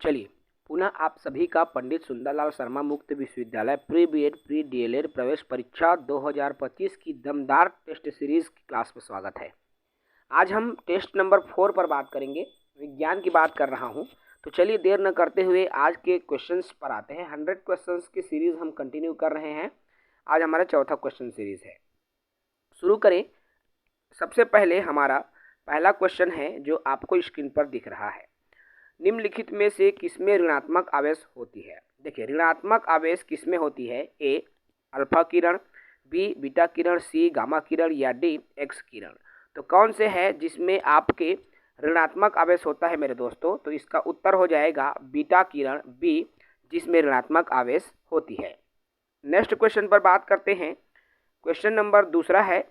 चलिए, पुनः आप सभी का पंडित सुंदरलाल शर्मा मुक्त विश्वविद्यालय प्री बीएड प्री डीएलएड प्रवेश परीक्षा 2025 की दमदार टेस्ट सीरीज की क्लास में स्वागत है। आज हम टेस्ट नंबर 4 पर बात करेंगे। विज्ञान की बात कर रहा हूं, तो चलिए देर न करते हुए आज के क्वेश्चंस पर आते हैं। 100 क्वेश्चंस की सीरीज हम कंटिन्यू कर रहे हैं। आज हमारा चौथा क्वेश्चन सीरीज है। शुरू करें। सबसे पहले हमारा पहला क्वेश्चन है जो आपको स्क्रीन पर दिख रहा है। निम्नलिखित में से किसमें ऋणात्मक आवेश होती है? देखिए, ऋणात्मक आवेश किसमें होती है? ए अल्फा किरण, बी बीटा किरण, सी गामा किरण या डी एक्स किरण। तो कौन से है जिसमें आपके ऋणात्मक आवेश होता है मेरे दोस्तों? तो इसका उत्तर हो जाएगा बीटा किरण, बी, जिसमें ऋणात्मक आवेश होती है। नेक्स्ट क्वेश्चन पर बात करते हैं। क्वेश्चन नंबर दूसरा है,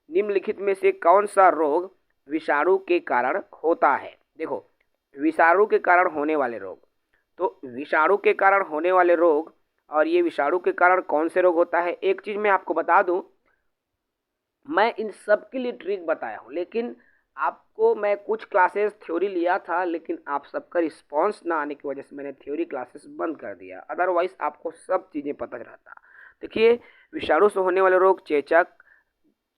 निम्नलिखित में से कौन सा रोग विषाणु के कारण होता है? देखो, विषाणु के कारण होने वाले रोग, तो विषाणु के कारण होने वाले रोग, और ये विषाणु के कारण कौन से रोग होता है? एक चीज मैं आपको बता दूं, मैं इन सब के लिए ट्रिक बताया हूं, लेकिन आपको मैं कुछ क्लासेस थ्योरी लिया था, लेकिन आप सबका रिस्पांस ना आने की वजह से मैंने थ्योरी क्लासेस बंद कर दिया। अदरवाइज आपको सब चीज़ें पता रहता। देखिए, विषाणु से होने वाले रोग चेचक,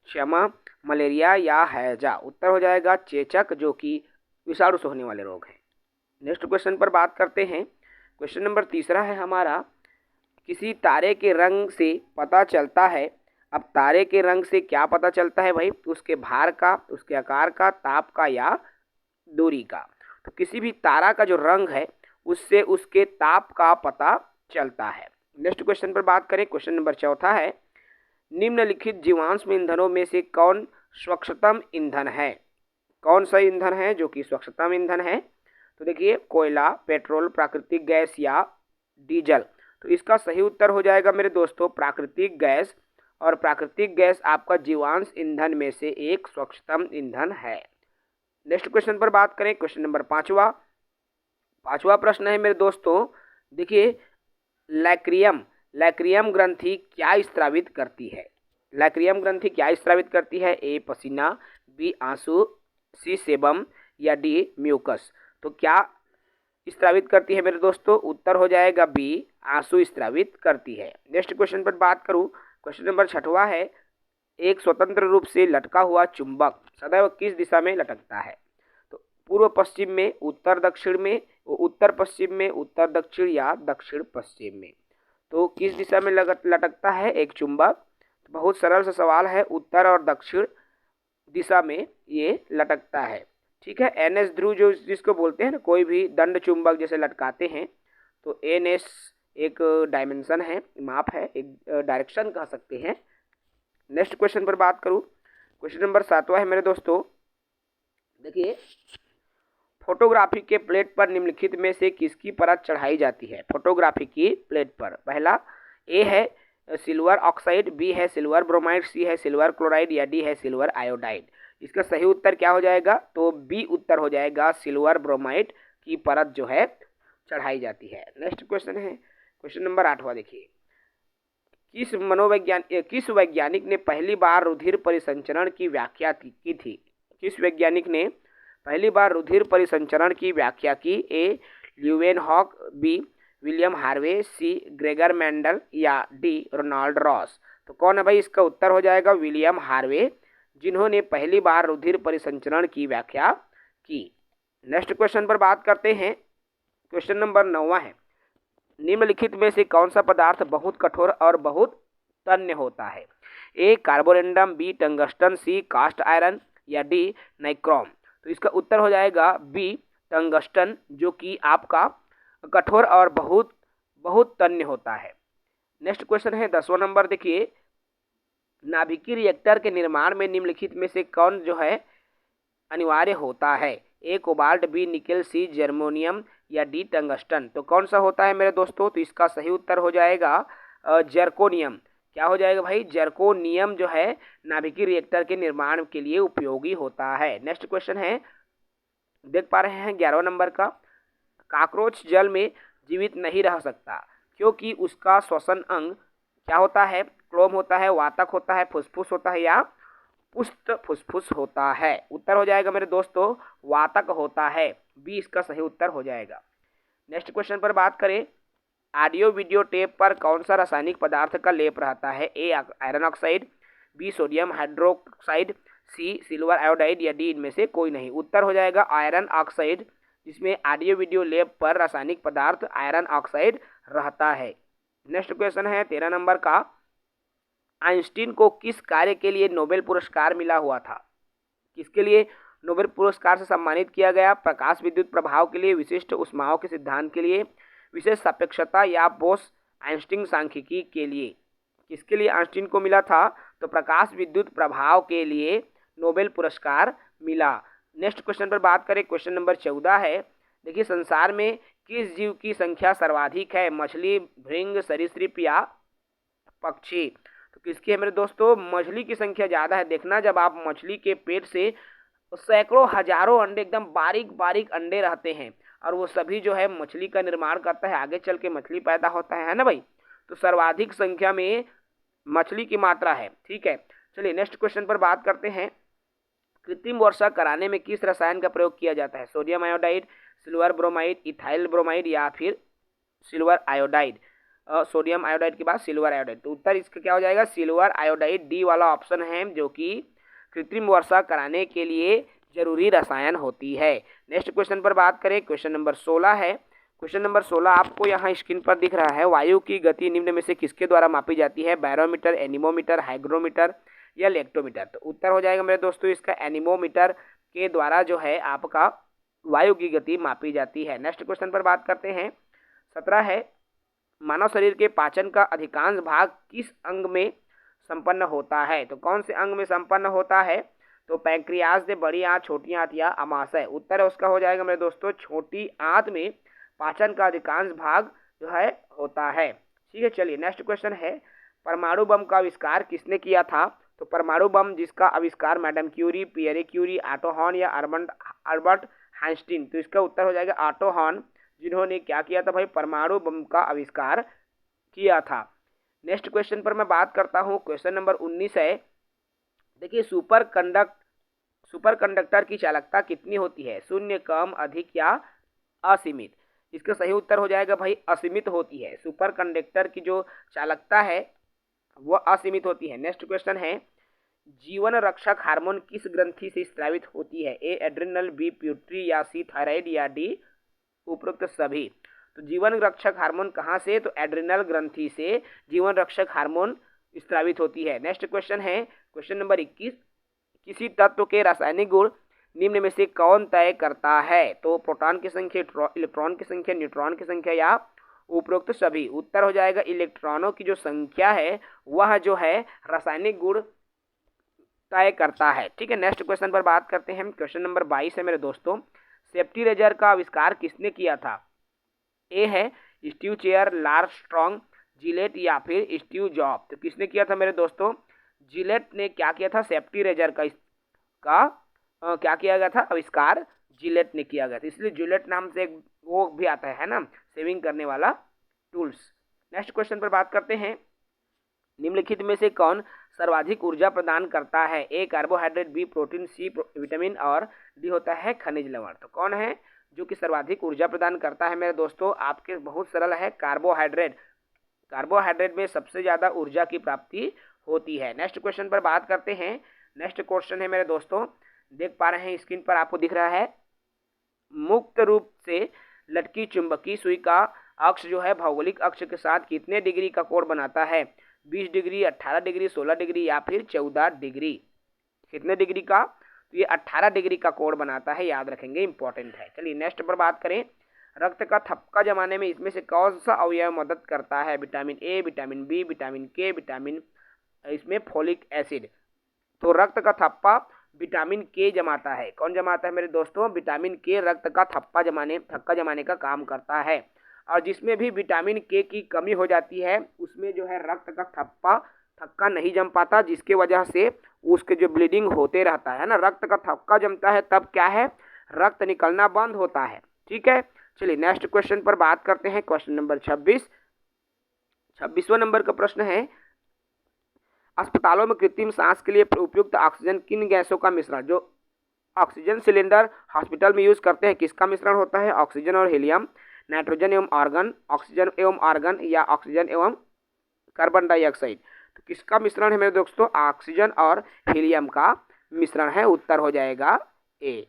क्षमा, मलेरिया या हैजा। उत्तर हो जाएगा चेचक, जो कि विषाणु से होने वाले रोग हैं। नेक्स्ट क्वेश्चन पर बात करते हैं। क्वेश्चन नंबर तीसरा है हमारा, किसी तारे के रंग से पता चलता है। अब तारे के रंग से क्या पता चलता है भाई? उसके भार का, उसके आकार का, ताप का या दूरी का। तो किसी भी तारा का जो रंग है उससे उसके ताप का पता चलता है। नेक्स्ट क्वेश्चन पर बात करें। क्वेश्चन नंबर चौथा है, निम्नलिखित जीवाश्म ईंधनों में से कौन स्वच्छतम ईंधन है? कौन सा ईंधन है जो कि स्वच्छतम ईंधन है? तो देखिए, कोयला, पेट्रोल, प्राकृतिक गैस या डीजल। तो इसका सही उत्तर हो जाएगा मेरे दोस्तों प्राकृतिक गैस, और प्राकृतिक गैस आपका जीवाश्म ईंधन में से एक स्वच्छतम ईंधन है। नेक्स्ट क्वेश्चन पर बात करें। क्वेश्चन नंबर पांचवा प्रश्न है मेरे दोस्तों। देखिए, लैक्रियम ग्रंथि क्या स्त्रावित करती है? लैक्रियम ग्रंथि क्या स्त्रावित करती है? ए पसीना, बी आंसू, सी सेबम या डी म्यूकस। तो क्या स्त्रावित करती है मेरे दोस्तों? उत्तर हो जाएगा बी, आंसू स्त्रावित करती है। नेक्स्ट क्वेश्चन पर बात करूं। क्वेश्चन नंबर 6वां है, एक स्वतंत्र रूप से लटका हुआ चुंबक सदैव किस दिशा में लटकता है? तो पूर्व पश्चिम में, उत्तर दक्षिण में, उत्तर पश्चिम में, उत्तर दक्षिण या दक्षिण पश्चिम में। तो किस दिशा में लटकता है एक चुंबक? तो बहुत सरल सा सवाल है, उत्तर और दक्षिण दिशा में ये लटकता है। ठीक है, एनएस ध्रुव जो जिसको बोलते हैं ना, कोई भी दंड चुंबक जैसे लटकाते हैं, तो एनएस एक डायमेंशन है, माप है, एक डायरेक्शन कह सकते हैं। नेक्स्ट क्वेश्चन पर बात करूं। क्वेश्चन नंबर 7वां है मेरे दोस्तों। देखिए, फोटोग्राफी के प्लेट पर निम्नलिखित में से किसकी परत चढ़ाई जाती है? फोटोग्राफी की प्लेट पर पहला ए है सिल्वर ऑक्साइड, बी है सिल्वर ब्रोमाइड, सी है सिल्वर क्लोराइड या डी है सिल्वर आयोडाइड। इसका सही उत्तर क्या हो जाएगा? तो बी उत्तर हो जाएगा, सिल्वर ब्रोमाइड की परत जो है चढ़ाई जाती है। नेक्स्ट क्वेश्चन है क्वेश्चन नंबर 8वां। देखिए, किस वैज्ञानिक ने पहली बार रुधिर परिसंचरण की व्याख्या की थी? किस वैज्ञानिक ने पहली बार रुधिर परिसंचरण की व्याख्या की? ए ल्यूवेनहॉक, बी विलियम हार्वे, सी ग्रेगर मेंडल या डी रोनाल्ड रॉस। तो कौन है भाई? इसका उत्तर हो जाएगा विलियम हार्वे, जिन्होंने पहली बार रुधिर परिसंचरण की व्याख्या की। नेक्स्ट क्वेश्चन पर बात करते हैं। क्वेश्चन नंबर 9वां है, निम्नलिखित में से कौन सा पदार्थ बहुत कठोर और बहुत तन्य होता है? ए कार्बोरेंडम, बी टंगस्टन, सी कास्ट आयरन या डी नाइक्रोम। तो इसका उत्तर हो जाएगा बी टंगस्टन, जो कि आपका कठोर और बहुत बहुत तन्य होता है। नेक्स्ट क्वेश्चन है 10वां नंबर। देखिए, नाभिकीय रिएक्टर के निर्माण में निम्नलिखित में से कौन जो है अनिवार्य होता है? ए कोबाल्ट, बी निकेल, सी जर्मोनियम या डी टंगस्टन। तो कौन सा होता है मेरे दोस्तों? तो इसका सही उत्तर हो जाएगा जर्कोनियम। क्या हो जाएगा भाई? जर्कोनियम जो है नाभिकीय रिएक्टर के निर्माण के लिए उपयोगी होता है। नेक्स्ट क्वेश्चन है, देख पा रहे हैं 11वां नंबर का, कॉकरोच जल में जीवित नहीं रह सकता क्योंकि उसका श्वसन अंग क्या होता है? क्लोम होता है, वातक होता है, फुसफुस होता है या पुष्ट फुसफुस होता है। उत्तर हो जाएगा मेरे दोस्तों वातक होता है, बी इसका सही उत्तर हो जाएगा। नेक्स्ट क्वेश्चन पर बात करें, ऑडियो वीडियो टेप पर कौन सा रासायनिक पदार्थ का लेप रहता है? A iron oxide, B sodium hydroxide, C silver iodide या डी इनमें से कोई नहीं। उत्तर हो जाएगा आयरन ऑक्साइड, जिसमें ऑडियो वीडियो लेप पर रासायनिक पदार्थ आयरन ऑक्साइड रहता है। नेक्स्ट क्वेश्चन है 13 नंबर का, आइंस्टीन को किस कार्य के लिए नोबेल पुरस्कार मिला हुआ था? किसके लिए नोबेल पुरस्कार से सम्मानित किया गया? प्रकाश विद्युत प्रभाव के लिए, विशिष्ट ऊष्माओं के सिद्धांत के लिए, विशेष सापेक्षता या बोस आइंस्टीन सांख्यिकी के लिए? किसके लिए आइंस्टीन को मिला था? तो प्रकाश विद्युत प्रभाव के लिए नोबेल पुरस्कार मिला। नेक्स्ट क्वेश्चन पर बात करें, क्वेश्चन नंबर 14 है। देखिए, संसार में किस जीव की संख्या सर्वाधिक है? मछली, भृंग, सरीसृप या पक्षी? तो किसकी है मेरे दोस्तों? मछली की संख्या ज़्यादा है। देखना, जब आप मछली के पेट से सैकड़ों हजारों अंडे, एकदम बारीक बारीक अंडे रहते हैं, और वो सभी जो है मछली का निर्माण करता है, आगे चल के मछली पैदा होता है ना भाई। तो सर्वाधिक संख्या में मछली की मात्रा है। ठीक है, चलिए नेक्स्ट क्वेश्चन पर बात करते हैं। कृत्रिम वर्षा कराने में किस रसायन का प्रयोग किया जाता है? Sodium iodide, silver bromide, ethyl bromide या फिर सिल्वर आयोडाइड? सोडियम आयोडाइड के बाद सिल्वर आयोडाइड, तो उत्तर इसका क्या हो जाएगा? सिल्वर आयोडाइड, डी वाला ऑप्शन है, जो कि कृत्रिम वर्षा कराने के लिए जरूरी रसायन होती है। नेक्स्ट क्वेश्चन पर बात करें, क्वेश्चन नंबर 16 है। क्वेश्चन नंबर 16 आपको यहाँ स्क्रीन पर दिख रहा है। वायु की गति निम्न में से किसके द्वारा मापी जाती है? बैरोमीटर, एनीमोमीटर, हाइग्रोमीटर या लेक्टोमीटर? तो उत्तर हो जाएगा मेरे दोस्तों इसका एनीमोमीटर के द्वारा जो है आपका वायु की गति मापी जाती है। नेक्स्ट क्वेश्चन पर बात करते हैं, 17 है। मानव शरीर के पाचन का अधिकांश भाग किस अंग में संपन्न होता है? तो कौन से अंग में संपन्न होता है? तो पैंक्रियाज से बड़ी आंत, छोटी आंत या अमाशय? उत्तर उसका हो जाएगा मेरे दोस्तों छोटी आंत में पाचन का अधिकांश भाग जो है होता है। ठीक है, चलिए नेक्स्ट क्वेश्चन है, परमाणु बम का आविष्कार किसने किया था? तो परमाणु बम जिसका आविष्कार madam Curie, Pierre Curie, Otto Hahn या अल्बर्ट आइंस्टीन? तो इसका उत्तर हो जाएगा ऑटो हॉर्न, जिन्होंने क्या किया था भाई? परमाणु बम का आविष्कार किया था। नेक्स्ट क्वेश्चन पर मैं बात करता हूँ, क्वेश्चन नंबर 19 है। देखिए, सुपर कंडक्टर की चालकता कितनी होती है? शून्य, कम, अधिक या असीमित? इसका सही उत्तर हो जाएगा भाई असीमित होती है। सुपर कंडक्टर की जो चालकता है वह असीमित होती है। नेक्स्ट क्वेश्चन है, जीवन रक्षक हार्मोन किस ग्रंथि से स्रावित होती है? ए एड्रिनल, बी प्यूटरी या सी थायराइड या डी उपरोक्त सभी? तो जीवन रक्षक हार्मोन कहाँ से? तो एड्रिनल ग्रंथि से जीवन रक्षक हार्मोन स्रावित होती है। नेक्स्ट क्वेश्चन है, क्वेश्चन नंबर 21, किसी तत्व के रासायनिक गुण निम्न में से कौन तय करता है? तो प्रोटॉन की संख्या, इलेक्ट्रॉन की संख्या, न्यूट्रॉन की संख्या या उपरोक्त सभी? उत्तर हो जाएगा इलेक्ट्रॉनों की जो संख्या है वह जो है रासायनिक गुण तय करता है। ठीक है, नेक्स्ट क्वेश्चन पर बात करते हैं। क्वेश्चन नंबर 22 है मेरे दोस्तों, सेफ्टी रेजर का आविष्कार किसने किया था? ए है Steve Chair, Lars Strong, Gillette या फिर स्टीव जॉब? तो किसने किया था मेरे दोस्तों? जिलेट ने क्या किया था? सेफ्टी रेजर का क्या किया गया था? आविष्कार जिलेट ने किया गया था, इसलिए जिलेट नाम से एक वो भी आता है ना, सेविंग करने वाला टूल्स। नेक्स्ट क्वेश्चन पर बात करते हैं, निम्नलिखित में से कौन सर्वाधिक ऊर्जा प्रदान करता है? A carbohydrate, B protein, C vitamin और डी होता है खनिज लवण? तो कौन है जो कि सर्वाधिक ऊर्जा प्रदान करता है मेरे दोस्तों? आपके बहुत सरल है, कार्बोहाइड्रेट। कार्बोहाइड्रेट में सबसे ज़्यादा ऊर्जा की प्राप्ति होती है। नेक्स्ट क्वेश्चन पर बात करते हैं। नेक्स्ट क्वेश्चन है मेरे दोस्तों, देख पा रहे हैं स्क्रीन पर आपको दिख रहा है, मुक्त रूप से लटकी चुंबकीय सुई का अक्ष जो है भौगोलिक अक्ष के साथ कितने डिग्री का कोण बनाता है? 20 डिग्री, 18 डिग्री, 16 डिग्री या फिर 14 डिग्री? कितने डिग्री का? तो ये 18 डिग्री का कोण बनाता है, याद रखेंगे, इंपॉर्टेंट है। चलिए नेक्स्ट पर बात करें, रक्त का थपका जमाने में इसमें से कौन सा अवयव मदद करता है? Vitamin A, vitamin B, vitamin K, vitamin इसमें फोलिक एसिड? तो रक्त का थप्पा विटामिन के जमाता है। कौन जमाता है मेरे दोस्तों? विटामिन के रक्त का थक्का जमाने का काम करता है। और जिसमें भी विटामिन के की कमी हो जाती है उसमें जो है रक्त का थक्का नहीं जम पाता, जिसके वजह से उसके जो ब्लीडिंग होते रहता है ना, रक्त का थक्का जमता है तब क्या है, रक्त निकलना बंद होता है। ठीक है, चलिए नेक्स्ट क्वेश्चन पर बात करते हैं। क्वेश्चन नंबर 26वां नंबर का प्रश्न है, अस्पतालों में कृत्रिम सांस के लिए उपयुक्त ऑक्सीजन किन गैसों का मिश्रण? जो ऑक्सीजन सिलेंडर हॉस्पिटल में यूज करते हैं किसका मिश्रण होता है? ऑक्सीजन और हीलियम, नाइट्रोजन एवं आर्गन, ऑक्सीजन एवं आर्गन, या ऑक्सीजन एवं कार्बन डाइऑक्साइड। तो किसका मिश्रण है मेरे दोस्तों? ऑक्सीजन और हीलियम का मिश्रण है, उत्तर हो जाएगा ए।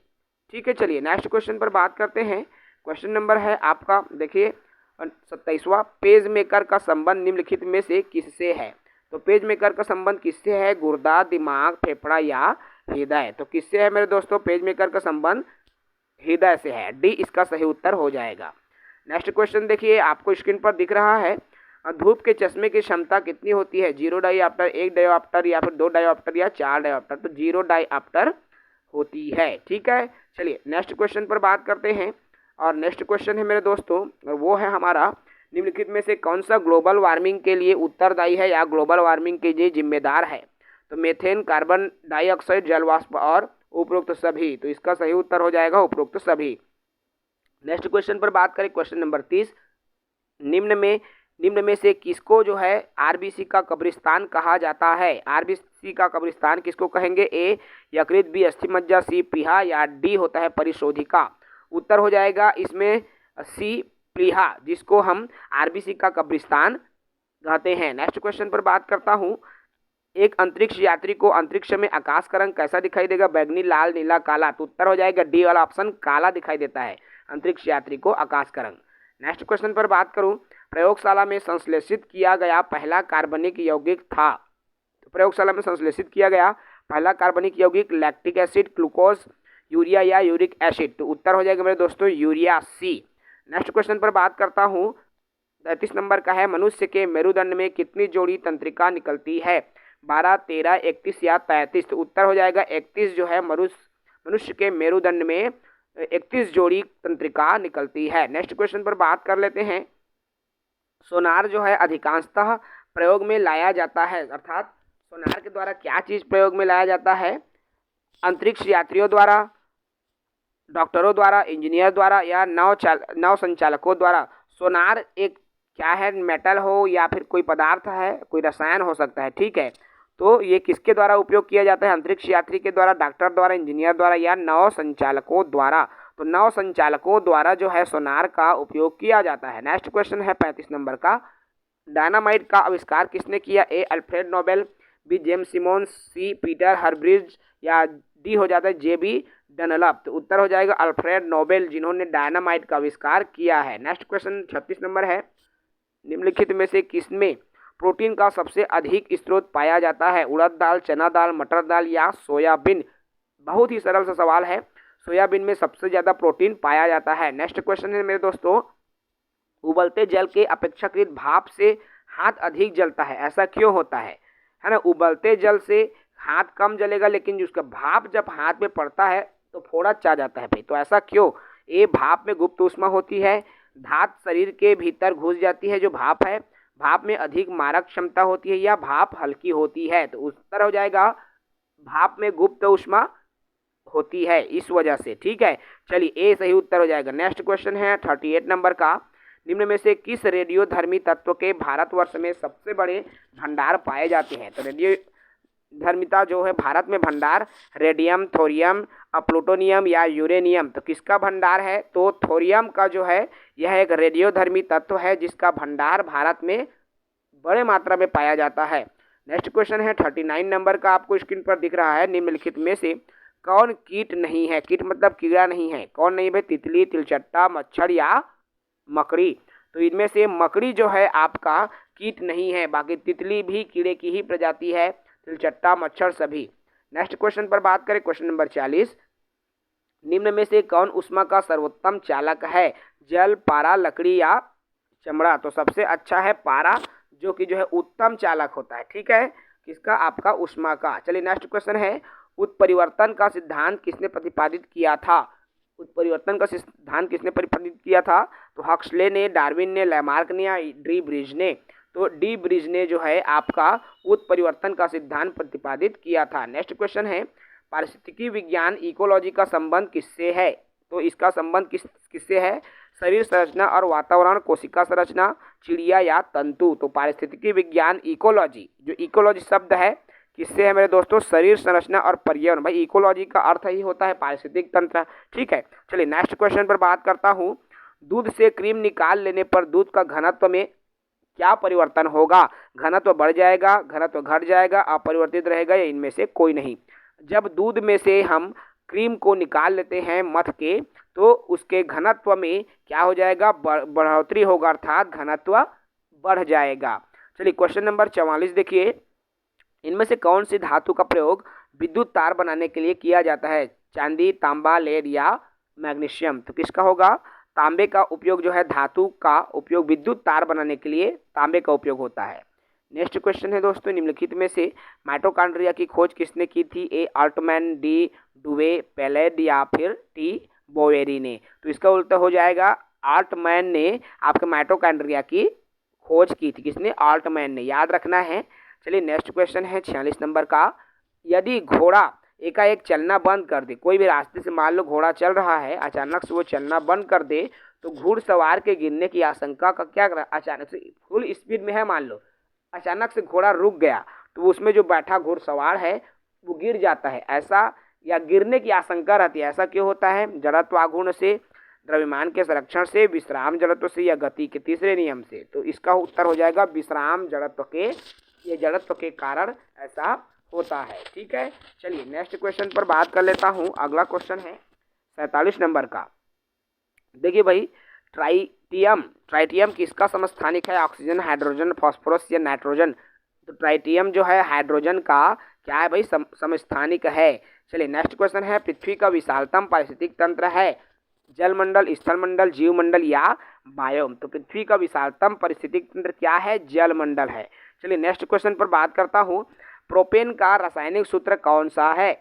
ठीक है, चलिए नेक्स्ट क्वेश्चन पर बात करते हैं। क्वेश्चन नंबर है आपका, देखिए 27वां, पेज मेकर का संबंध निम्नलिखित में से किससे है? तो पेज मेकर का संबंध किससे है? गुर्दा, दिमाग, फेफड़ा या हृदय? तो किससे है मेरे दोस्तों पेज मेकर का संबंध? हृदय से है, डी इसका सही उत्तर हो जाएगा। नेक्स्ट क्वेश्चन देखिए, आपको स्क्रीन पर दिख रहा है, धूप के चश्मे की क्षमता कितनी होती है? 0 डाइऑप्टर, 1 डाइऑप्टर, या फिर 2 डाइऑप्टर, या 4 डाइऑप्टर? तो 0 डाइऑप्टर होती है। ठीक है, चलिए नेक्स्ट क्वेश्चन पर बात करते हैं। और नेक्स्ट क्वेश्चन है मेरे दोस्तों, और वो है हमारा, निम्नलिखित में से कौन सा ग्लोबल वार्मिंग के लिए उत्तरदायी है या ग्लोबल वार्मिंग के लिए जिम्मेदार है? तो मीथेन, कार्बन डाइऑक्साइड, जलवाष्प और उपरोक्त सभी? तो इसका सही उत्तर हो जाएगा उपरोक्त सभी। नेक्स्ट क्वेश्चन पर बात करें, क्वेश्चन नंबर 30, निम्न में से किसको जो है आरबीसी का कब्रिस्तान कहा जाता है? आरबीसी का कब्रिस्तान किसको कहेंगे? ए यकृत, बी अस्थिमज्जा, सी प्लीहा, या डी होता है परिशोधिका? उत्तर हो जाएगा इसमें सी प्लीहा, जिसको हम आरबीसी का कब्रिस्तान कहते हैं। नेक्स्ट क्वेश्चन पर बात करता हूँ, एक अंतरिक्ष यात्री को अंतरिक्ष में आकाश का रंग कैसा दिखाई देगा? बैगनी, लाल, नीला, काला? तो उत्तर हो जाएगा डी वाला ऑप्शन, काला दिखाई देता है अंतरिक्ष यात्री को आकाश का रंग। नेक्स्ट क्वेश्चन पर बात करूं, प्रयोगशाला में संश्लेषित किया गया पहला कार्बनिक यौगिक था? तो प्रयोगशाला में संश्लेषित किया गया पहला कार्बनिक यौगिक लैक्टिक एसिड, ग्लूकोज, यूरिया या यूरिक एसिड? तो उत्तर हो जाएगा मेरे दोस्तों यूरिया, सी। नेक्स्ट क्वेश्चन पर बात करता हूँ, 33 नंबर का है, मनुष्य के मेरुदंड में कितनी जोड़ी तंत्रिका निकलती है? 12, 13, 31 या 33? तो उत्तर हो जाएगा 31 जो है मनुष्य के मेरुदंड में 31 जोड़ी तंत्रिका निकलती है। नेक्स्ट क्वेश्चन पर बात कर लेते हैं, सोनार जो है अधिकांशतः प्रयोग में लाया जाता है, अर्थात सोनार के द्वारा क्या चीज प्रयोग में लाया जाता है? अंतरिक्ष यात्रियों द्वारा, डॉक्टरों द्वारा, इंजीनियर द्वारा, या नौ संचालकों द्वारा? सोनार एक क्या है? मेटल हो या फिर कोई पदार्थ है, कोई रसायन हो सकता है। ठीक है, तो ये किसके द्वारा उपयोग किया जाता है? अंतरिक्ष यात्री के द्वारा, डॉक्टर द्वारा, इंजीनियर द्वारा, या नौ संचालकों द्वारा? तो नौ संचालकों द्वारा जो है सोनार का उपयोग किया जाता है। नेक्स्ट क्वेश्चन है 35 नंबर का, डायनामाइट का आविष्कार किसने किया? A Alfred Nobel, B James Simons, C Peter Harbridge, या डी हो जाता है जेबी डनलप? तो उत्तर हो जाएगा अल्फ्रेड नोबेल, जिन्होंने डायनामाइट का आविष्कार किया है। नेक्स्ट क्वेश्चन 36 नंबर है, निम्नलिखित में से किसमें प्रोटीन का सबसे अधिक स्रोत पाया जाता है? उड़द दाल, चना दाल, मटर दाल, या सोयाबीन? बहुत ही सरल सा सवाल है, सोयाबीन में सबसे ज्यादा प्रोटीन पाया जाता है। नेक्स्ट क्वेश्चन है मेरे दोस्तों, उबलते जल के अपेक्षाकृत भाप से हाथ अधिक जलता है, ऐसा क्यों होता है ना? उबलते जल से हाथ कम जलेगा, लेकिन उसका भाप जब हाथ में पड़ता है तो फोड़ा चा जाता है भाई, तो ऐसा क्यों? ए भाप में गुप्त ऊष्मा होती है, धात शरीर के भीतर घुस जाती है जो भाप है, भाप में अधिक मारक क्षमता होती है, या भाप हल्की होती है? तो उत्तर हो जाएगा भाप में गुप्त ऊष्मा होती है, इस वजह से। ठीक है, चलिए ए सही उत्तर हो जाएगा। नेक्स्ट क्वेश्चन है 38 नंबर का, निम्न में से किस रेडियोधर्मी तत्व के भारतवर्ष में सबसे बड़े भंडार पाए जाते हैं? तो रेडियो धर्मिता जो है भारत में भंडार, रेडियम, थोरियम, प्लूटोनियम, या यूरेनियम? तो किसका भंडार है? तो थोरियम का जो है यह एक रेडियोधर्मी तत्व है जिसका भंडार भारत में बड़े मात्रा में पाया जाता है। नेक्स्ट क्वेश्चन है 39 नंबर का, आपको स्क्रीन पर दिख रहा है, निम्नलिखित में से कौन कीट नहीं है? कीट मतलब कीड़ा नहीं है, कौन नहीं है? तितली, तिलचट्टा, मच्छर, या मकड़ी? तो इनमें से मकड़ी जो है आपका कीट नहीं है, बाकी तितली भी कीड़े की ही प्रजाति है, तिलचट्टा, मच्छर सभी। नेक्स्ट क्वेश्चन पर बात करें, क्वेश्चन नंबर 40, निम्न में से कौन ऊष्मा का सर्वोत्तम चालक है? जल, पारा, लकड़ी, या चमड़ा? तो सबसे अच्छा है पारा, जो कि जो है उत्तम चालक होता है। ठीक है, किसका? आपका ऊष्मा का। चलिए नेक्स्ट क्वेश्चन है, उत्परिवर्तन का सिद्धांत किसने प्रतिपादित किया था? उत्परिवर्तन का सिद्धांत किसने प्रतिपादित किया था? तो हक्सले ने, डार्विन ने, लैमार्क ने, या डी ब्रिज ने? तो डी ब्रिज ने जो है आपका उत्परिवर्तन का सिद्धांत प्रतिपादित किया था। नेक्स्ट क्वेश्चन है, पारिस्थितिकी विज्ञान इकोलॉजी का संबंध किससे है? तो इसका संबंध किससे है? शरीर संरचना और वातावरण, कोशिका संरचना, चिड़िया, या तंतु? तो पारिस्थितिकी विज्ञान इकोलॉजी, जो इकोलॉजी शब्द है किससे है मेरे दोस्तों? शरीर संरचना और पर्यावरण। भाई इकोलॉजी का अर्थ ही होता है पारिस्थितिक तंत्र। ठीक है, चलिए नेक्स्ट क्वेश्चन पर बात करता हूँ, दूध से क्रीम निकाल लेने पर दूध का घनत्व में क्या परिवर्तन होगा? घनत्व बढ़ जाएगा, घनत्व घट जाएगा, अपरिवर्तित रहेगा या इनमें से कोई नहीं। जब दूध में से हम क्रीम को निकाल लेते हैं मथ के, तो उसके घनत्व में क्या हो जाएगा? बढ़ोतरी होगा, अर्थात घनत्व बढ़ जाएगा। चलिए क्वेश्चन नंबर 44 देखिए, इनमें से कौन सी धातु का प्रयोग विद्युत तार बनाने के लिए किया जाता है? चांदी, तांबा, लेड या मैग्नीशियम? तो किसका होगा? तांबे का उपयोग जो है, धातु का उपयोग विद्युत तार बनाने के लिए तांबे का उपयोग होता है। नेक्स्ट क्वेश्चन है दोस्तों, निम्नलिखित में से माइटोकॉन्ड्रिया की खोज किसने की थी? ए अल्टमैन, डी डुवे, पेलेड या फिर टी बोवेरी ने? तो इसका उल्टा हो जाएगा, अल्टमैन ने आपके माइटोकॉन्ड्रिया की खोज की थी। किसने? अल्टमैन ने, याद रखना है। चलिए नेक्स्ट क्वेश्चन है 46 नंबर का, यदि घोड़ा एकाएक चलना बंद कर दे, कोई भी रास्ते से मान लो घोड़ा चल रहा है, अचानक से वो चलना बंद कर दे, तो घुड़सवार के गिरने की आशंका का क्या करा? अचानक से फुल स्पीड में है, मान लो अचानक से घोड़ा रुक गया, तो उसमें जो बैठा घुड़सवार है वो गिर जाता है, ऐसा या गिरने की आशंका रहती है। ऐसा क्यों होता है? जड़त्वाघूर्ण से, द्रव्यमान के संरक्षण से, विश्राम जड़त्व से या गति के तीसरे नियम से? तो इसका उत्तर हो जाएगा विश्राम जड़त्व के, ये जड़त्व के कारण ऐसा होता है। ठीक है, चलिए नेक्स्ट क्वेश्चन पर बात कर लेता हूँ। अगला क्वेश्चन है 47 नंबर का। देखिए भाई, ट्राइटियम किसका समस्थानिक है? ऑक्सीजन, हाइड्रोजन, फास्फोरस या नाइट्रोजन? तो ट्राइटियम जो है हाइड्रोजन का क्या है भाई? समस्थानिक है। चलिए नेक्स्ट क्वेश्चन है, पृथ्वी का विशालतम पारिस्थितिक तंत्र है? जलमंडल, स्थलमंडल, जीवमंडल या बायोम? तो पृथ्वी का विशालतम पारिस्थितिक तंत्र क्या है? जलमंडल है। चलिए नेक्स्ट क्वेश्चन पर बात करता हूँ, प्रोपेन का रासायनिक सूत्र कौन सा है?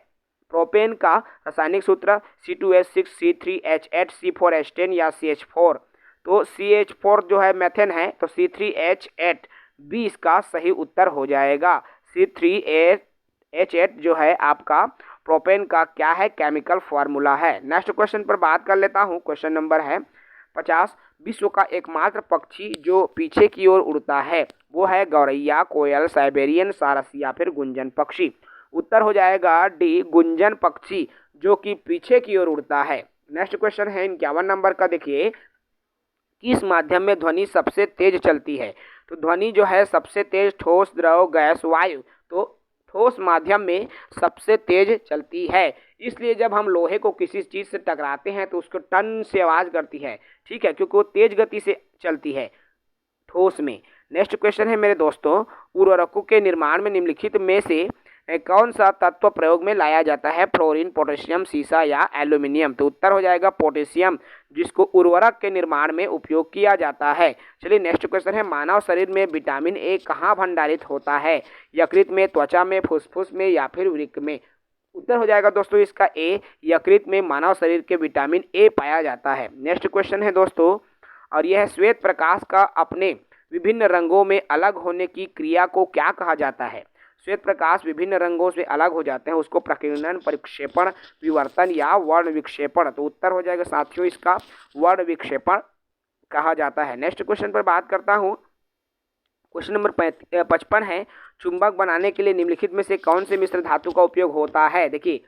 प्रोपेन का रासायनिक सूत्र C2H6, C3H8, C4H10 या CH4? तो CH4 जो है मेथेन है, तो C3H8 भी इसका सही उत्तर हो जाएगा। C3H8 जो है आपका प्रोपेन का क्या है? केमिकल फार्मूला है। नेक्स्ट क्वेश्चन पर बात कर लेता हूँ। क्वेश्चन नंबर है 50, विश्व का एकमात्र पक्षी जो पीछे की ओर उड़ता है वो है गौरैया, कोयल, साइबेरियन सारस या फिर गुंजन पक्षी? उत्तर हो जाएगा डी, गुंजन पक्षी, जो कि पीछे की ओर उड़ता है। नेक्स्ट क्वेश्चन है 51 नंबर का। देखिए, किस माध्यम में ध्वनि सबसे तेज चलती है? तो ध्वनि जो है सबसे तेज ठोस, द्रव, गैस, वायु? तो ठोस माध्यम में सबसे तेज चलती है। इसलिए जब हम लोहे को किसी चीज़ से टकराते हैं तो उसको टन से आवाज़ करती है, ठीक है, क्योंकि वो तेज गति से चलती है ठोस में। नेक्स्ट क्वेश्चन है मेरे दोस्तों, उर्वरकों के निर्माण में निम्नलिखित में से कौन सा तत्व प्रयोग में लाया जाता है? फ्लोरीन, पोटेशियम, सीसा या एल्यूमिनियम? तो उत्तर हो जाएगा पोटेशियम, जिसको उर्वरक के निर्माण में उपयोग किया जाता है। चलिए नेक्स्ट क्वेश्चन है, मानव शरीर में विटामिन ए कहाँ भंडारित होता है? यकृत में, त्वचा में, फुसफुस में या फिर वृक्क में? उत्तर हो जाएगा दोस्तों इसका ए, यकृत में मानव शरीर के विटामिन ए पाया जाता है। नेक्स्ट क्वेश्चन है दोस्तों, और यह है, श्वेत प्रकाश का अपने विभिन्न रंगों में अलग होने की क्रिया को क्या कहा जाता है? श्वेत प्रकाश विभिन्न रंगों से अलग हो जाते हैं, उसको प्रकीर्णन, परिक्षेपण, विवर्तन या वर्ण विक्षेपण? तो उत्तर हो जाएगा साथियों इसका वर्ण विक्षेपण कहा जाता है। नेक्स्ट क्वेश्चन पर बात करता हूँ। क्वेश्चन नंबर 55 है, चुंबक बनाने के लिए निम्नलिखित में से कौन से मिश्र धातु का उपयोग होता है? देखिए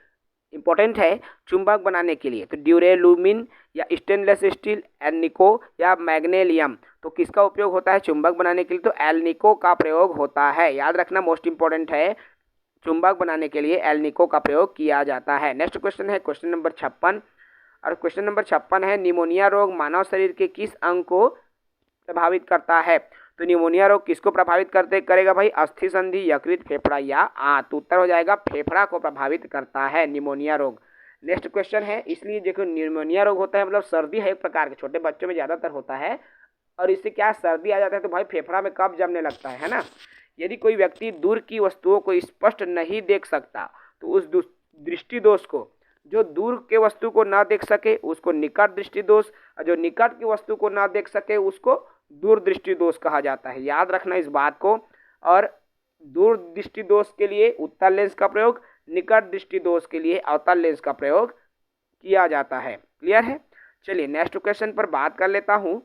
इंपॉर्टेंट है, चुंबक बनाने के लिए तो ड्यूरेलुमिन या स्टेनलेस स्टील, एल्निको या मैग्नेलियम? तो किसका उपयोग होता है चुंबक बनाने के लिए? तो एल्निको का प्रयोग होता है। याद रखना, मोस्ट इंपॉर्टेंट है, चुंबक बनाने के लिए एल्निको का प्रयोग किया जाता है। नेक्स्ट क्वेश्चन है क्वेश्चन नंबर 56, और क्वेश्चन नंबर 56 है, निमोनिया रोग मानव शरीर के किस अंग को प्रभावित करता है? तो निमोनिया रोग किसको प्रभावित करेगा भाई? अस्थि संधि, यकृत, फेफड़ा या आंत? तो उत्तर हो जाएगा फेफड़ा को प्रभावित करता है निमोनिया रोग। नेक्स्ट क्वेश्चन है, इसलिए देखो निमोनिया रोग होता है मतलब सर्दी है एक प्रकार के, छोटे बच्चों में ज़्यादातर होता है, और इससे क्या सर्दी आ जाता है तो भाई फेफड़ा में कफ जमने लगता है ना। यदि कोई व्यक्ति दूर की वस्तुओं को स्पष्ट नहीं देख सकता तो उस दृष्टि दोष को, जो दूर के वस्तु को ना देख सके उसको निकट दृष्टि दोष, और जो निकट की वस्तु को ना देख सके उसको दूर दृष्टि दोष कहा जाता है। याद रखना इस बात को। और दूर दृष्टि दोष के लिए उत्तल लेंस का प्रयोग, निकट दृष्टि दोष के लिए अवतल लेंस का प्रयोग किया जाता है। क्लियर है? चलिए नेक्स्ट क्वेश्चन पर बात कर लेता हूँ।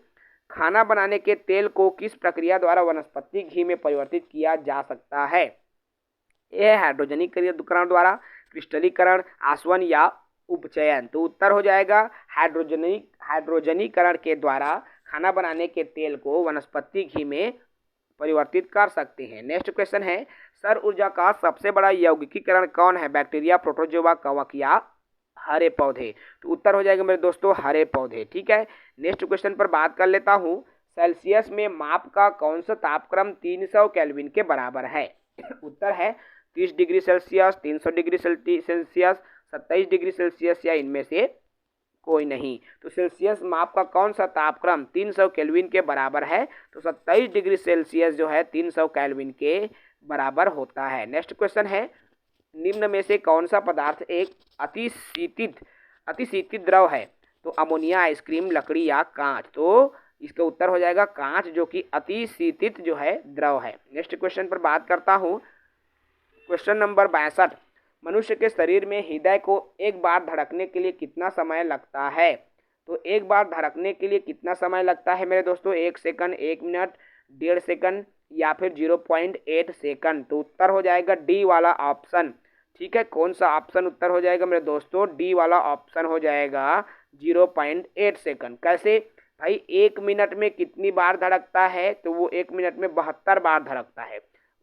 खाना बनाने के तेल को किस प्रक्रिया द्वारा वनस्पति घी में परिवर्तित किया जा सकता है? यह हाइड्रोजनीकरण द्वारा, क्रिस्टलीकरण, आसवन या उपचयन? तो उत्तर हो जाएगा हाइड्रोजनीकरण के द्वारा खाना बनाने के तेल को वनस्पति घी में परिवर्तित कर सकते हैं। नेक्स्ट क्वेश्चन है, सौर ऊर्जा का सबसे बड़ा यौगिकीकरण कौन है? बैक्टीरिया, प्रोटोजोआ, कवक या हरे पौधे? तो उत्तर हो जाएगा मेरे दोस्तों हरे पौधे। ठीक है, नेक्स्ट क्वेश्चन पर बात कर लेता हूँ। सेल्सियस में माप का कौन सा तापक्रम 300 केल्विन के बराबर है? उत्तर है 30 degree Celsius, 300 degree Celsius, 27 degree Celsius या इनमें से कोई नहीं। तो सेल्सियस माप का कौन सा तापक्रम 300 केल्विन के बराबर है? तो 27 डिग्री सेल्सियस जो है 300 केल्विन के बराबर होता है। नेक्स्ट क्वेश्चन है, निम्न में से कौन सा पदार्थ एक अतिशीतित द्रव है? तो अमोनिया, आइसक्रीम, लकड़ी या कांच? तो इसका उत्तर हो जाएगा कांच, जो कि अतिशीतित जो है द्रव है। नेक्स्ट क्वेश्चन पर बात करता हूँ। क्वेश्चन नंबर 62, मनुष्य के शरीर में हृदय को एक बार धड़कने के लिए कितना समय लगता है? तो एक बार धड़कने के लिए कितना समय लगता है मेरे दोस्तों? 1 सेकंड, 1 मिनट, 1.5 सेकंड या फिर 0.8 सेकंड? तो उत्तर हो जाएगा डी वाला ऑप्शन। ठीक है, कौन सा ऑप्शन उत्तर हो जाएगा मेरे दोस्तों? डी वाला ऑप्शन हो जाएगा 0.8 सेकंड। कैसे भाई? 1 मिनट में कितनी बार धड़कता है? तो वो 1 मिनट में 72 बार धड़कता है।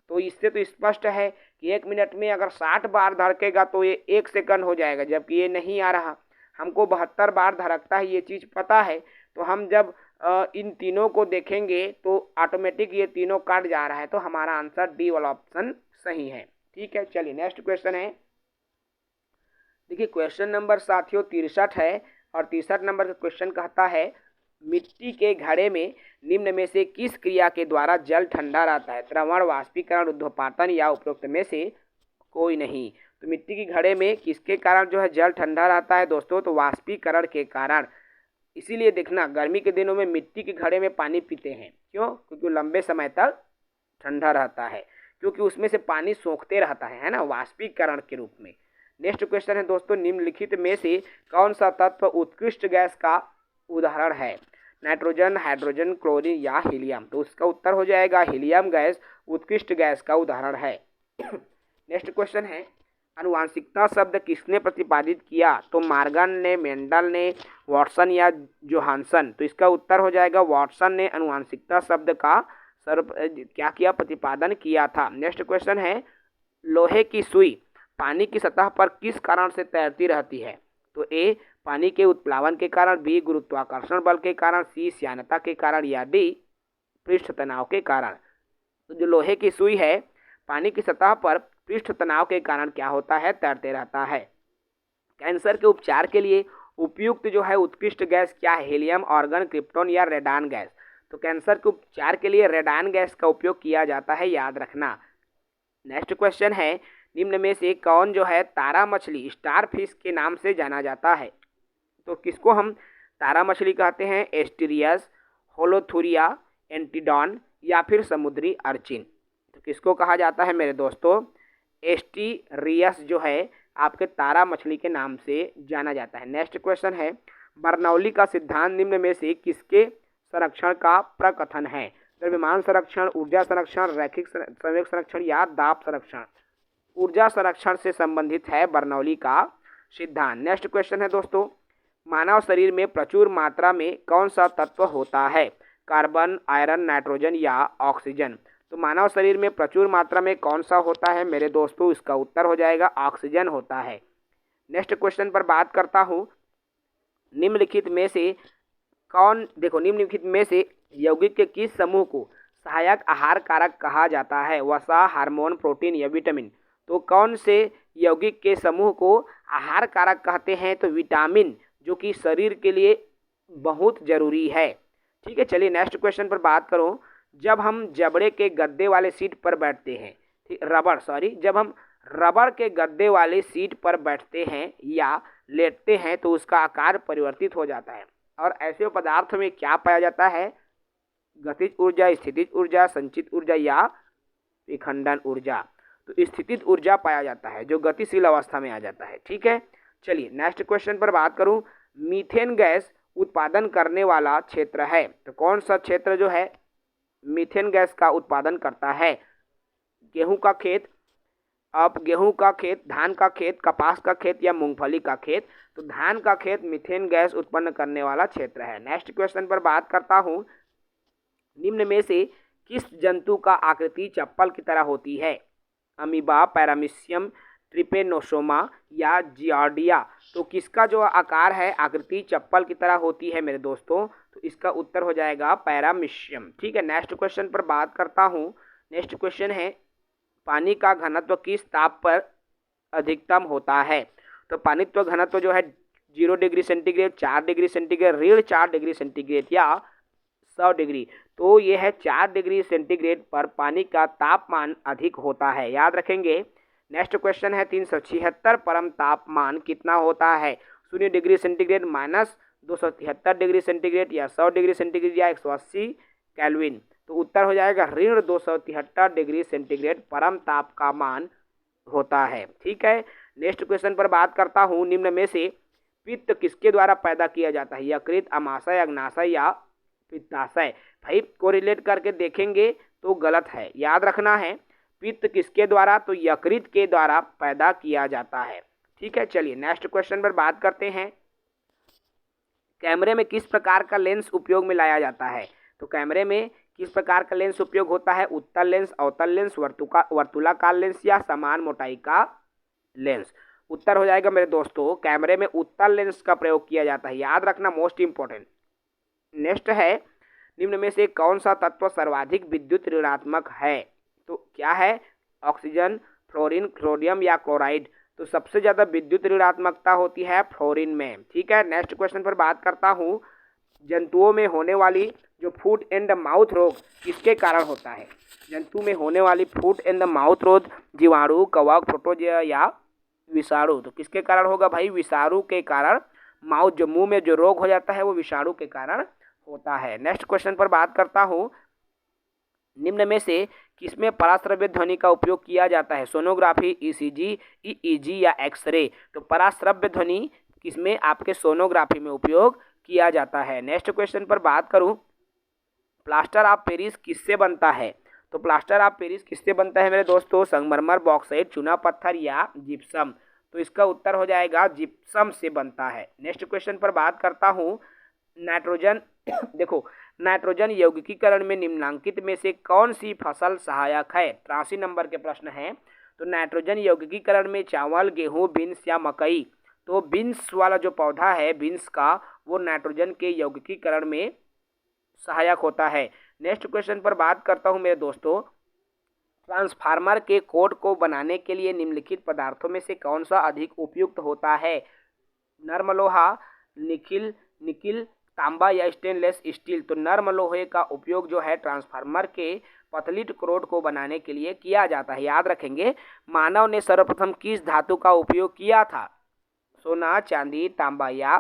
तो इससे तो स्पष्ट है कि 1 मिनट में अगर 60 बार धड़केगा तो ये 1 सेकंड हो जाएगा, जबकि ये नहीं आ रहा। हमको 72 बार धड़कता है, ये चीज़ पता है। तो हम जब इन तीनों को देखेंगे तो ऑटोमेटिक ये तीनों काट जा रहा है। तो हमारा आंसर डी वाला ऑप्शन सही है। ठीक है, चलिए नेक्स्ट क्वेश्चन है। देखिए क्वेश्चन नंबर साथियों 63 है और 63 नंबर का क्वेश्चन कहता है, मिट्टी के घड़े में निम्न में से किस क्रिया के द्वारा जल ठंडा रहता है? द्रवण, वाष्पीकरण, ऊर्ध्वपातन या उपरोक्त में से कोई नहीं। तो मिट्टी के घड़े में किसके कारण जो है जल ठंडा रहता है दोस्तों? तो वाष्पीकरण के कारण। इसीलिए देखना गर्मी के दिनों में मिट्टी के घड़े में पानी पीते हैं। क्यों? क्योंकि लंबे समय तक ठंडा रहता है, क्योंकि उसमें से पानी सोखते रहता है ना, वाष्पीकरण के रूप में। नेक्स्ट क्वेश्चन है दोस्तों, निम्नलिखित में से कौन सा तत्व उत्कृष्ट गैस का उदाहरण है? नाइट्रोजन, हाइड्रोजन, क्लोरीन या हीलियम? तो उसका उत्तर हो जाएगा हीलियम गैस उत्कृष्ट गैस का उदाहरण है। नेक्स्ट क्वेश्चन है, आनुवांशिकता शब्द किसने प्रतिपादित किया? तो मार्गन ने, मेंडल ने, वाटसन या जोहानसन? तो इसका उत्तर हो जाएगा वाटसन ने आनुवांशिकता शब्द का क्या किया? प्रतिपादन किया था। नेक्स्ट क्वेश्चन है, लोहे की सुई पानी की सतह पर किस कारण से तैरती रहती है? तो ए पानी के उत्प्लावन के कारण, बी गुरुत्वाकर्षण बल के कारण, सी श्यानता के कारण या डी पृष्ठ तनाव के कारण? तो जो लोहे की सुई है पानी की सतह पर पृष्ठ तनाव के कारण क्या होता है? तैरते रहता है। कैंसर के उपचार के लिए उपयुक्त जो है उत्कृष्ट गैस क्या है? हीलियम, आर्गन, क्रिप्टॉन या रेडान गैस? तो कैंसर के उपचार के लिए रेडान गैस का उपयोग किया जाता है, याद रखना। नेक्स्ट क्वेश्चन है, निम्न में से कौन जो है तारा मछली स्टार फिश के नाम से जाना जाता है? तो किसको हम तारा मछली कहते हैं? एस्टेरियस, होलोथुरिया, एंटीडॉन या फिर समुद्री अर्चिन? तो किसको कहा जाता है मेरे दोस्तों? एस्टेरियस जो है आपके तारा मछली के नाम से जाना जाता है। नेक्स्ट क्वेश्चन है, बर्नौली का सिद्धांत निम्न में से किसके संरक्षण का प्रकथन है? द्रव्यमान संरक्षण, ऊर्जा संरक्षण, रैखिक संवेग संरक्षण या दाब संरक्षण? ऊर्जा संरक्षण से संबंधित है बर्नौली का सिद्धांत। नेक्स्ट क्वेश्चन है दोस्तों, मानव शरीर में प्रचुर मात्रा में कौन सा तत्व होता है? कार्बन, आयरन, नाइट्रोजन या ऑक्सीजन? तो मानव शरीर में प्रचुर मात्रा में कौन सा होता है मेरे दोस्तों? इसका उत्तर हो जाएगा ऑक्सीजन होता है। नेक्स्ट क्वेश्चन पर बात करता हूँ, निम्नलिखित में से निम्नलिखित में से यौगिक के किस समूह को सहायक आहार कारक कहा जाता है? वसा, हार्मोन, प्रोटीन या विटामिन? तो कौन से यौगिक के समूह को आहार कारक कहते हैं? तो विटामिन, जो कि शरीर के लिए बहुत जरूरी है। ठीक है, चलिए नेक्स्ट क्वेश्चन पर बात करूं। जब हम जबड़े के गद्दे वाले सीट पर बैठते हैं, जब हम रबड़ के गद्दे वाले सीट पर बैठते हैं या लेटते हैं तो उसका आकार परिवर्तित हो जाता है। और ऐसे पदार्थ में क्या पाया जाता है? गतिज ऊर्जा, स्थितिज ऊर्जा, संचित ऊर्जा या विखंडन ऊर्जा? तो स्थितिज ऊर्जा पाया जाता है जो गतिशील अवस्था में आ जाता है। ठीक है, चलिए नेक्स्ट क्वेश्चन पर बात करूं। मीथेन गैस उत्पादन करने वाला क्षेत्र है, तो कौन सा क्षेत्र जो है मीथेन गैस का उत्पादन करता है? गेहूं का खेत, अब गेहूं का खेत, धान का खेत, कपास का खेत या मूंगफली का खेत, तो धान का खेत मीथेन गैस उत्पन्न करने वाला क्षेत्र है। नेक्स्ट क्वेश्चन पर बात करता हूं, निम्न में से किस जंतु का आकृति चप्पल की तरह होती है? अमीबा, पैरामीशियम, ट्रिपेनोसोमा या जियार्डिया। तो किसका जो आकार है, आकृति चप्पल की तरह होती है मेरे दोस्तों? तो इसका उत्तर हो जाएगा पैरामीशियम। ठीक है, नेक्स्ट क्वेश्चन पर बात करता हूँ। नेक्स्ट क्वेश्चन है, पानी का घनत्व किस ताप पर अधिकतम होता है? तो पानीत्व घनत्व जो है 0 डिग्री सेंटीग्रेड, 4 डिग्री सेंटीग्रेड, ऋण 4 डिग्री सेंटीग्रेड या 100 डिग्री। तो ये है 4 डिग्री सेंटीग्रेड पर पानी का तापमान अधिक होता है, याद रखेंगे। नेक्स्ट क्वेश्चन है 376 परम तापमान कितना होता है? 0 डिग्री सेंटीग्रेड, -273 डिग्री सेंटीग्रेड या 100 डिग्री सेंटीग्रेड या 180 केल्विन। तो उत्तर हो जाएगा ऋण 273 डिग्री सेंटीग्रेड परम ताप का मान होता है। ठीक है, नेक्स्ट क्वेश्चन पर बात करता हूँ। निम्न में से पित्त किसके द्वारा पैदा किया जाता है? यकृत, अमाशय, अग्नाशय या पित्ताशय। भाई कोरिलेट करके देखेंगे तो गलत है, याद रखना है। पित्त किसके द्वारा? तो यकृत के द्वारा पैदा किया जाता है। ठीक है, चलिए नेक्स्ट क्वेश्चन पर बात करते हैं। कैमरे में किस प्रकार का लेंस उपयोग में लाया जाता है? तो कैमरे में किस प्रकार का लेंस उपयोग होता है? उत्तल लेंस, अवतल लेंस, वर्तुलाकार लेंस या समान मोटाई का लेंस। उत्तर हो जाएगा मेरे दोस्तों, कैमरे में उत्तल लेंस का प्रयोग किया जाता है, याद रखना, मोस्ट इंपॉर्टेंट। नेक्स्ट है, निम्न में से कौन सा तत्व सर्वाधिक विद्युत ऋणात्मक है? तो क्या है? ऑक्सीजन, फ्लोरीन, क्लोरीनियम या क्लोराइड। तो सबसे ज़्यादा विद्युत ऋणात्मकता होती है फ्लोरीन में। ठीक है, नेक्स्ट क्वेश्चन पर बात करता हूँ। जंतुओं में होने वाली जो फूट एंड माउथ रोग किसके कारण होता है? जंतु में होने वाली फूट एंड माउथ रोग जीवाणु, कवक, प्रोटोजोआ या विषाणु। तो किसके कारण होगा भाई? विषाणु के कारण। माउथ, जो मुंह में जो रोग हो जाता है वो विषाणु के कारण होता है। नेक्स्ट क्वेश्चन पर बात करता हूँ। निम्न में से किसमें पराश्रव्य ध्वनि का उपयोग किया जाता है? सोनोग्राफी, ईसीजी, ईईजी या एक्सरे। तो पराश्रव्य ध्वनि किसमें? आपके सोनोग्राफी में उपयोग किया जाता है। नेक्स्ट क्वेश्चन पर बात करूं, प्लास्टर ऑफ पेरिस किससे बनता है? तो प्लास्टर ऑफ पेरिस किससे बनता है मेरे दोस्तों? संगमरमर, बॉक्साइट, चूना पत्थर या जिप्सम। तो इसका उत्तर हो जाएगा जिप्सम से बनता है। नेक्स्ट क्वेश्चन पर बात करता हूँ। नाइट्रोजन देखो, नाइट्रोजन यौगिकीकरण में निम्नलिखित में से कौन सी फसल सहायक है? 83 नंबर के प्रश्न हैं। तो नाइट्रोजन यौगिकीकरण में चावल, गेहूं, बीन्स या मकई। तो बीन्स वाला जो पौधा है, बीन्स का, वो नाइट्रोजन के यौगिकीकरण में सहायक होता है। नेक्स्ट क्वेश्चन पर बात करता हूं मेरे दोस्तों। ट्रांसफार्मर के कोड को बनाने के लिए निम्नलिखित पदार्थों में से कौन सा अधिक उपयुक्त होता है? नर्म लोहा, निकिल, तांबा या स्टेनलेस स्टील। तो नर्म लोहे का उपयोग जो है ट्रांसफार्मर के पतली कोड को बनाने के लिए किया जाता है, याद रखेंगे। मानव ने सर्वप्रथम किस धातु का उपयोग किया था? सोना, चांदी, तांबा या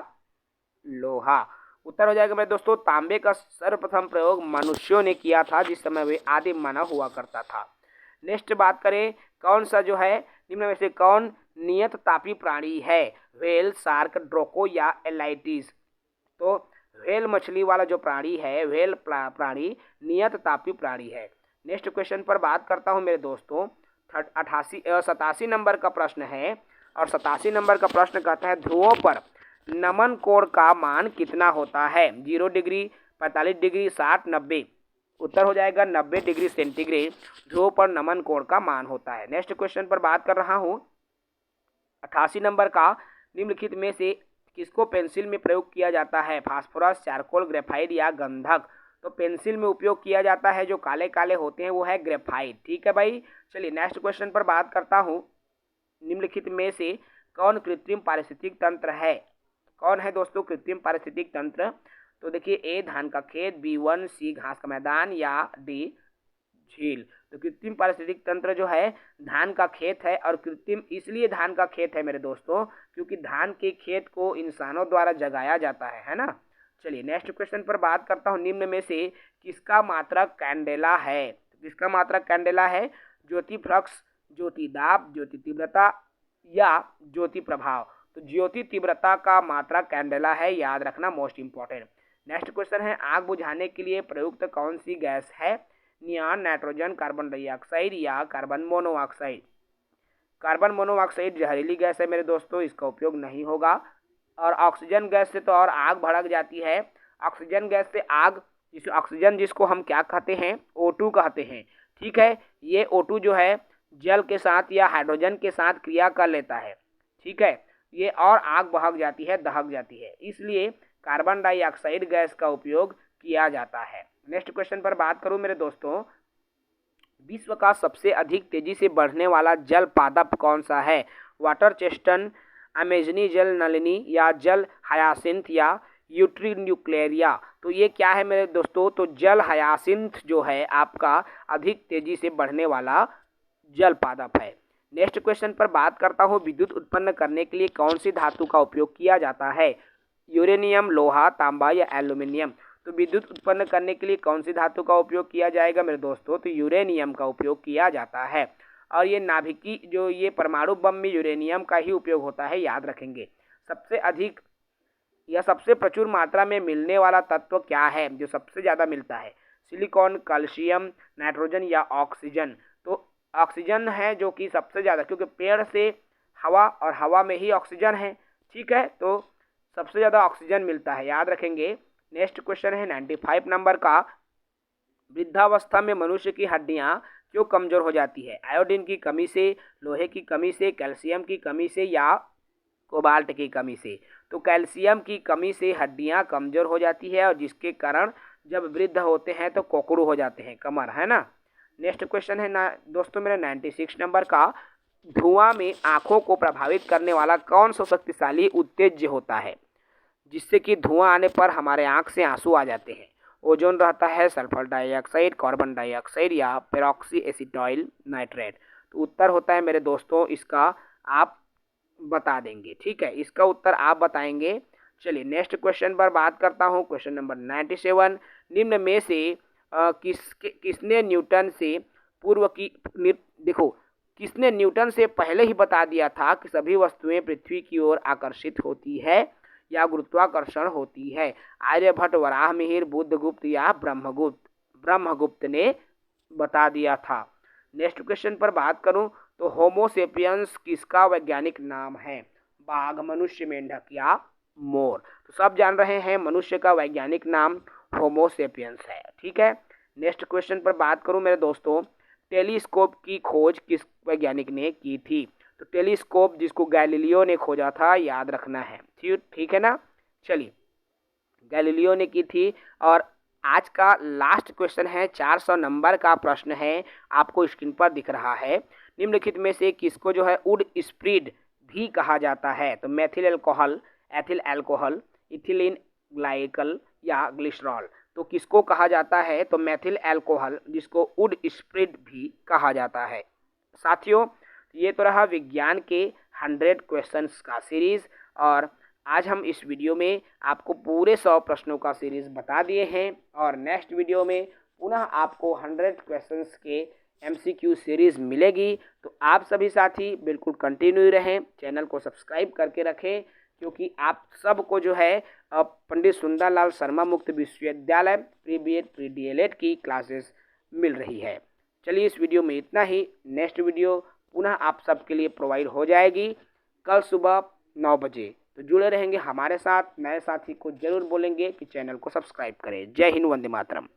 लोहा। उत्तर हो जाएगा मेरे दोस्तों, तांबे का सर्वप्रथम प्रयोग मनुष्यों ने किया था, जिस समय वे आदिम मानव हुआ करता था। नेक्स्ट बात करें, कौन सा जो है निम्न में से कौन नियत तापी प्राणी है? व्हेल, शार्क, ड्रोको या एलाइटिस। तो व्हेल मछली वाला जो प्राणी है, व्हेल प्राणी नियत तापी प्राणी है। नेक्स्ट क्वेश्चन पर बात करता हूं मेरे दोस्तों। 87 नंबर का प्रश्न है, और 87 नंबर का प्रश्न कहता है ध्रुवों पर नमन कोण का मान कितना होता है? 0 डिग्री, 45 डिग्री, 60, 90। उत्तर हो जाएगा 90 डिग्री सेंटीग्रेड ध्रुवों पर नमन कोण का मान होता है। नेक्स्ट क्वेश्चन पर बात कर रहा हूँ 88 नंबर का। निम्नलिखित में से किसको पेंसिल में प्रयोग किया जाता है? फास्फोरस, चारकोल, ग्रेफाइट या गंधक। तो पेंसिल में उपयोग किया जाता है जो काले काले होते हैं वो है ग्रेफाइट। ठीक है भाई, चलिए नेक्स्ट क्वेश्चन पर बात करता हूँ। निम्नलिखित में से कौन कृत्रिम पारिस्थितिक तंत्र है? कौन है दोस्तों कृत्रिम पारिस्थितिक तंत्र? तो देखिए, ए धान का खेत, बी वन, सी घास का मैदान या डी झील। तो कृत्रिम पारिस्थितिक तंत्र जो है धान का खेत है, और कृत्रिम इसलिए धान का खेत है मेरे दोस्तों क्योंकि धान के खेत को इंसानों द्वारा जगाया जाता है ना। चलिए नेक्स्ट क्वेश्चन पर बात करता हूँ। निम्न में से किसका मात्रक कैंडेला है? किसका मात्रक कैंडेला है? ज्योति फ्लक्स, ज्योति दाब, ज्योति तीव्रता या ज्योति प्रभाव। तो ज्योति तीव्रता का मात्रक कैंडेला है, याद रखना, मोस्ट इंपॉर्टेंट। नेक्स्ट क्वेश्चन है आग बुझाने के लिए प्रयुक्त कौन सी गैस है? नियॉन, नाइट्रोजन, कार्बन डाइऑक्साइड या कार्बन मोनोऑक्साइड। कार्बन मोनोऑक्साइड जहरीली गैस है मेरे दोस्तों, इसका उपयोग नहीं होगा। और ऑक्सीजन गैस से तो और आग भड़क जाती है। ऑक्सीजन गैस से आग, ऑक्सीजन जिसको हम क्या कहते हैं, O2 कहते हैं, ठीक है। ये O2 जो है जल के साथ या हाइड्रोजन के साथ क्रिया कर लेता है, ठीक है। ये और आग भड़क जाती है, दहक जाती है, इसलिए कार्बन डाइऑक्साइड गैस का उपयोग किया जाता है। नेक्स्ट क्वेश्चन पर बात करूं मेरे दोस्तों, विश्व का सबसे अधिक तेजी से बढ़ने वाला जल पादप कौन सा है? वाटर चेस्टन, अमेजनी जल नलिनी, या जल हयासिंथ, या यूट्रिन्यूक्लेरिया। तो ये क्या है मेरे दोस्तों? तो जल हयासिंथ जो है आपका अधिक तेजी से बढ़ने वाला जल पादप है। नेक्स्ट क्वेश्चन पर बात करता हूँ, विद्युत उत्पन्न करने के लिए कौन सी धातु का उपयोग किया जाता है? यूरेनियम, लोहा, तांबा, या एल्यूमिनियम। तो विद्युत उत्पन्न करने के लिए कौन सी धातु का उपयोग किया जाएगा मेरे दोस्तों? तो यूरेनियम का उपयोग किया जाता है। और ये नाभिकी जो ये परमाणु बम में यूरेनियम का ही उपयोग होता है, याद रखेंगे। सबसे अधिक या सबसे प्रचुर मात्रा में मिलने वाला तत्व क्या है, जो सबसे ज़्यादा मिलता है? सिलिकॉन, कैल्शियम, नाइट्रोजन, या ऑक्सीजन। तो ऑक्सीजन है जो कि सबसे ज़्यादा, क्योंकि पेड़ से हवा और हवा में ही ऑक्सीजन है, ठीक है। तो सबसे ज़्यादा ऑक्सीजन मिलता है, याद रखेंगे। नेक्स्ट क्वेश्चन है 95 नंबर का, वृद्धावस्था में मनुष्य की हड्डियां क्यों कमजोर हो जाती है? आयोडीन की कमी से, लोहे की कमी से, कैल्शियम की कमी से, या कोबाल्ट की कमी से? तो कैल्शियम की कमी से हड्डियां कमजोर हो जाती है, और जिसके कारण जब वृद्ध होते हैं तो कोकड़ू हो जाते हैं, कमर, है ना। नेक्स्ट क्वेश्चन है ना दोस्तों मेरा 96 नंबर का, धुआं में आंखों को प्रभावित करने वाला कौन सा शक्तिशाली उत्तेज्य होता है, जिससे कि धुआं आने पर हमारे आंख से आंसू आ जाते हैं? ओजोन रहता है, सल्फर डाइऑक्साइड, कार्बन डाइऑक्साइड, या पेरोक्सी एसिटाइल नाइट्रेट। तो उत्तर होता है मेरे दोस्तों, इसका आप बता देंगे, ठीक है, इसका उत्तर आप बताएंगे। चलिए नेक्स्ट क्वेश्चन पर बात करता हूँ, क्वेश्चन नंबर 97, निम्न में से किसने न्यूटन से पूर्व की देखो, किसने न्यूटन से पहले ही बता दिया था कि सभी वस्तुएं पृथ्वी की ओर आकर्षित होती है या गुरुत्वाकर्षण होती है? आर्यभट्ट, वराहमिहिर, बुद्धगुप्त, या ब्रह्मगुप्त? ब्रह्मगुप्त ने बता दिया था। नेक्स्ट क्वेश्चन पर बात करूं तो होमोसेपियंस किसका वैज्ञानिक नाम है? बाघ, मनुष्य, मेंढक, या मोर? तो सब जान रहे हैं मनुष्य का वैज्ञानिक नाम होमोसेपियंस है, ठीक है। नेक्स्ट क्वेश्चन पर बात करूं मेरे दोस्तों, टेलीस्कोप की खोज किस वैज्ञानिक ने की थी? तो टेलीस्कोप जिसको गैलीलियो ने खोजा था, याद रखना है, ठीक है ना। चलिए, गैलीलियो ने की थी। और आज का लास्ट क्वेश्चन है, 400 नंबर का प्रश्न है, आपको स्क्रीन पर दिख रहा है। निम्नलिखित में से किसको जो है वुड स्प्रीड भी कहा जाता है? तो methyl alcohol, ethyl alcohol, ethylene glycol, या ग्लिसरॉल? तो किसको कहा जाता है? तो मेथिल अल्कोहल, जिसको वुड स्प्रीड भी कहा जाता है। साथियों, ये तो रहा विज्ञान के 100 क्वेश्चंस का सीरीज़, और आज हम इस वीडियो में आपको पूरे 100 प्रश्नों का सीरीज़ बता दिए हैं। और नेक्स्ट वीडियो में पुनः आपको 100 क्वेश्चंस के MCQ सीरीज़ मिलेगी। तो आप सभी साथी बिल्कुल कंटिन्यू रहें, चैनल को सब्सक्राइब करके रखें, क्योंकि आप सबको जो है पंडित सुंदरलाल शर्मा मुक्त विश्वविद्यालय प्री BEd प्री DLED की क्लासेस मिल रही है। चलिए, इस वीडियो में इतना ही। नेक्स्ट वीडियो पुनः आप सबके लिए प्रोवाइड हो जाएगी कल सुबह 9 बजे। तो जुड़े रहेंगे हमारे साथ। नए साथी को जरूर बोलेंगे कि चैनल को सब्सक्राइब करें। जय हिंद, वंदे मातरम।